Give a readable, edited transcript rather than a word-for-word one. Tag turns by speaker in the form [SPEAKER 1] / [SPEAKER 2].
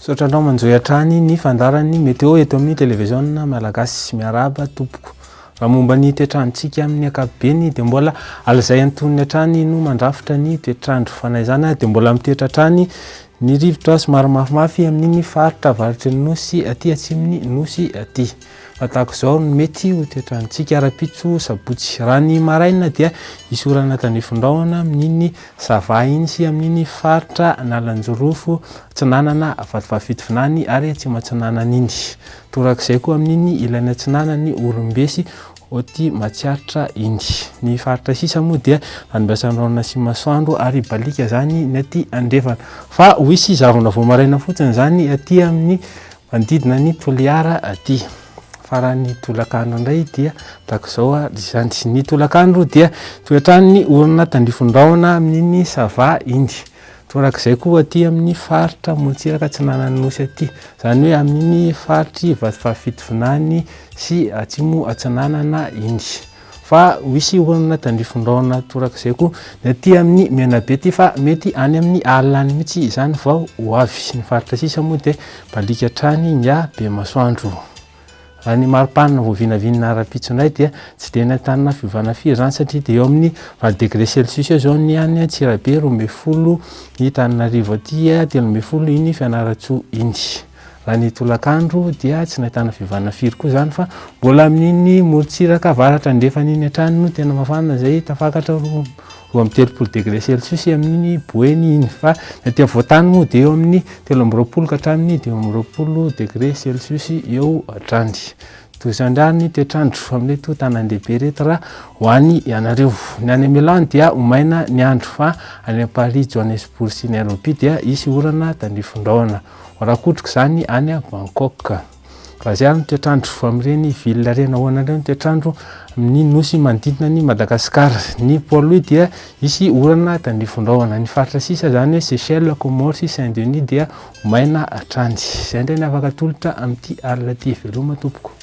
[SPEAKER 1] Sotranao manjoy hatrany ny fandaran'ny météo eto amin'ny télévision malagasy miaraba tompoko. Raha momba ny toetrandrontsika amin'ny ankapobeny dia mbola alazay antonony hatrany no mandrafitra ny toetrandro. Fanaizana dia mbola mitoetra hatrany ny rivotra somary mafimafy amin'ny faritra avaritry ny nosy aty atsimon'ny nosy aty. Tahaka izao no mety ho toetrandrontsika ara-pitso sabotsy. Raha ny maraina dia isorana tandrifon-drahona amin'iny Sava iny sy amin'iny faritra Nalanjorofo, Atsinanana, Vatovavy ary Atsimatsinanana iny. Torak'izay koa amin'iny ilany Atsinanany, Orombesy, Oty Matsiaritra iny. Ny faritra sisa moa dia andrasandraona sy masoandro ary balika zany ny aty andrefana. Fa ho isy zavona vao maraina fotsiny zany aty amin'ny manodidina ny Toliara aty. Fara ny tolakandro indray dia tahaka izao izany. Ny tolakandro dia toetrany orana tandrifon-drahona amin'iny Sava iny. Torak'izay koa aty amin'ny faritra Motsiraka Atsinanana nosy aty. Zany hoe amin'iny faritry Vatovavy sy Atsimo Atsinanana iny. Fa misy orana tandrifon-drahona torak'izay koa ny aty amin'ny Menabe aty fa mety any amin'ny alina mihitsy izany vao ho avy. Ny faritra sisa moa dia balika hatrany be masoandro. Raha ny maripanina vao vinavinana ara-pitso indray dia tsy dia nahitanana fiovana firy zany satria dia eo amin'ny 20 degré celsius zao ny any Antsirabe, 12 ny Antananarivo aty, 13 iny Fianarantsoa iny. Raha ny tolakandro dia tsy nahitana fiovana firy koa zany fa mbola amin'iny Morotsiraka avaratra andrefana iny hatrany no tena mafana izay tafakatra 30 degré celsius amin'iny Boeny iny. Fa ny aty avoantany moa dia eo amin'ny 20 ka hatramin'ny 20 degré celsius eo hatrany. Toy izany ihany ny toetrandro amin'ilay tanàn-dehibe rehetra raha ho any ianareo. Ny any Milano dia ho maina ny andro fa any Paris, Johannesburg sy Nairobi dia isy orana tandrifon-drahona. Rakotrika izany any Bangkok. Raha izay ny toetrandro amin'ireny vilona reny ahoana ireny toetrandro amin'ny nosy manodidina ny Madagasikara. Ny pôly dia isy orana tandrifon-drahona. Ny faritra sisa zany hoe Seychelles, Comores sy Saint-Denis dia ho maina hatrany. Izay indray ny afaka atolotra amin'ity alina ity. Veloma tompoko.